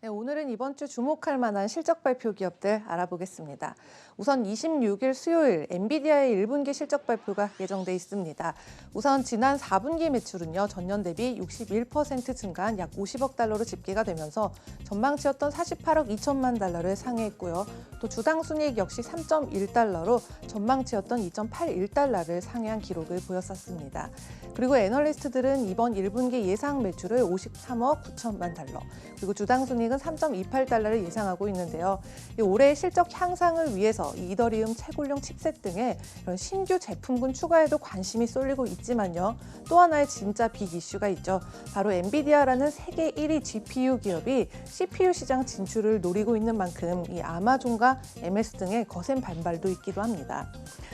네, 오늘은 이번 주 주목할 만한 실적 발표 기업들 알아보겠습니다. 우선 26일 수요일 엔비디아의 1분기 실적 발표가 예정돼 있습니다. 우선 지난 4분기 매출은요, 전년 대비 61% 증가한 약 50억 달러로 집계가 되면서 전망치였던 48억 2천만 달러를 상회했고요. 또 주당 순이익 역시 3.1달러로 전망치였던 2.81달러를 상회한 기록을 보였었습니다. 그리고 애널리스트들은 이번 1분기 예상 매출을 53억 9천만 달러, 그리고 주당 순이익은 3.28달러를 예상하고 있는데요. 올해의 실적 향상을 위해서 이더리움, 채굴용 칩셋 등의 이런 신규 제품군 추가에도 관심이 쏠리고 있지만요. 또 하나의 진짜 빅 이슈가 있죠. 바로 엔비디아라는 세계 1위 GPU 기업이 CPU 시장 진출을 노리고 있는 만큼 이 아마존과 MS 등의 거센 반발도 있기도 합니다.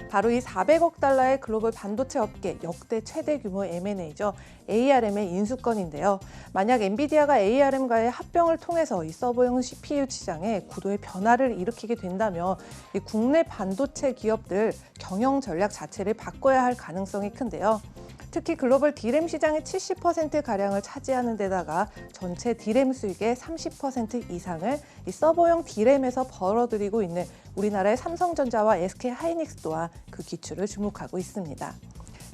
바로 이 400억 달러의 글로벌 반도체 업계 역대 최대 규모 M&A죠. ARM의 인수건인데요. 만약 엔비디아가 ARM과의 합병을 통해서 이 서버용 CPU 시장에 구도의 변화를 일으키게 된다면 이 국내 반도체 기업들 경영 전략 자체를 바꿔야 할 가능성이 큰데요. 특히 글로벌 D램 시장의 70%가량을 차지하는 데다가 전체 D램 수익의 30% 이상을 이 서버용 D램에서 벌어들이고 있는 우리나라의 삼성전자와 SK하이닉스 또한 그 기출을 주목하고 있습니다.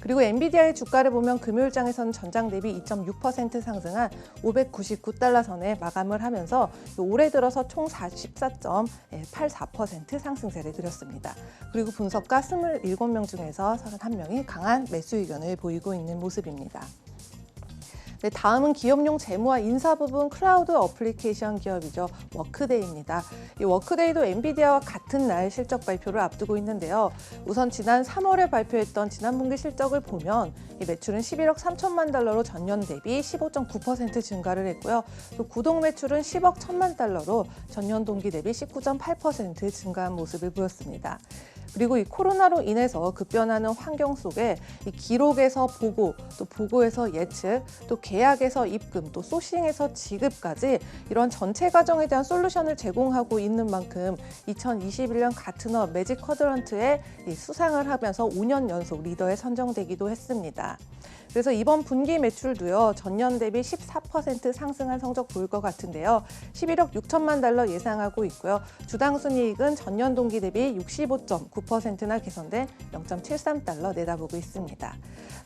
그리고 엔비디아의 주가를 보면 금요일장에서는 전장 대비 2.6% 상승한 599달러 선에 마감을 하면서 올해 들어서 총 44.84% 상승세를 그렸습니다. 그리고 분석가 27명 중에서 31명이 강한 매수 의견을 보이고 있는 모습입니다. 네, 다음은 기업용 재무와 인사 부분 클라우드 어플리케이션 기업이죠. 워크데이입니다. 이 워크데이도 엔비디아와 같은 날 실적 발표를 앞두고 있는데요. 우선 지난 3월에 발표했던 지난 분기 실적을 보면 이 매출은 11억 3천만 달러로 전년 대비 15.9% 증가를 했고요. 또 구독 매출은 10억 1천만 달러로 전년 동기 대비 19.8% 증가한 모습을 보였습니다. 그리고 이 코로나로 인해서 급변하는 환경 속에 이 기록에서 보고, 또 보고에서 예측, 또 계약에서 입금, 또 소싱에서 지급까지 이런 전체 과정에 대한 솔루션을 제공하고 있는 만큼 2021년 가트너 매직 쿼드런트에 수상을 하면서 5년 연속 리더에 선정되기도 했습니다. 그래서 이번 분기 매출도요, 전년 대비 14% 상승한 성적 보일 것 같은데요. 11억 6천만 달러 예상하고 있고요. 주당 순이익은 전년 동기 대비 65.9%나 개선된 0.73달러 내다보고 있습니다.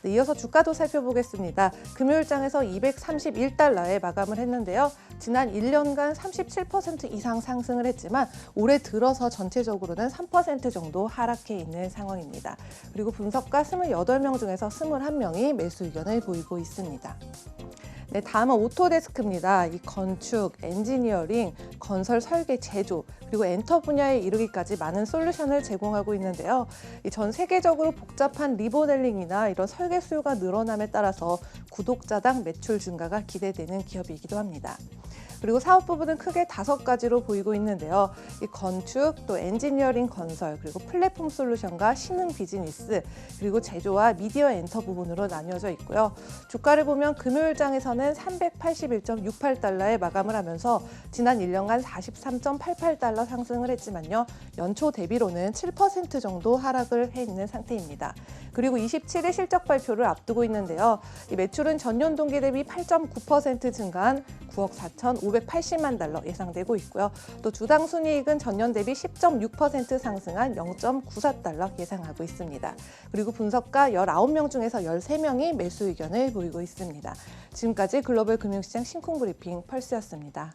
네, 이어서 주가도 살펴보겠습니다. 금요일장에서 231달러에 마감을 했는데요. 지난 1년간 37% 이상 상승을 했지만 올해 들어서 전체적으로는 3% 정도 하락해 있는 상황입니다. 그리고 분석가 28명 중에서 21명이 매수 의견을 보이고 있습니다. 네, 다음은 오토데스크입니다. 이 건축, 엔지니어링, 건설, 설계, 제조, 그리고 엔터 분야에 이르기까지 많은 솔루션을 제공하고 있는데요. 전 세계적으로 복잡한 리모델링이나 이런 설계 수요가 늘어남에 따라서 구독자당 매출 증가가 기대되는 기업이기도 합니다. 그리고 사업 부분은 크게 5가지로 보이고 있는데요. 이 건축, 또 엔지니어링 건설, 그리고 플랫폼 솔루션과 신흥 비즈니스, 그리고 제조와 미디어 엔터 부분으로 나뉘어져 있고요. 주가를 보면 금요일장에서는 381.68달러에 마감을 하면서 지난 1년간 43.88달러 상승을 했지만요. 연초 대비로는 7% 정도 하락을 해 있는 상태입니다. 그리고 27일 실적 발표를 앞두고 있는데요. 이 매출은 전년 동기 대비 8.9% 증가한 9억 4,580만 달러 예상되고 있고요. 또 주당 순이익은 전년 대비 10.6% 상승한 0.94달러 예상하고 있습니다. 그리고 분석가 19명 중에서 13명이 매수 의견을 보이고 있습니다. 지금까지 글로벌 금융시장 신쿵 브리핑 펄스였습니다.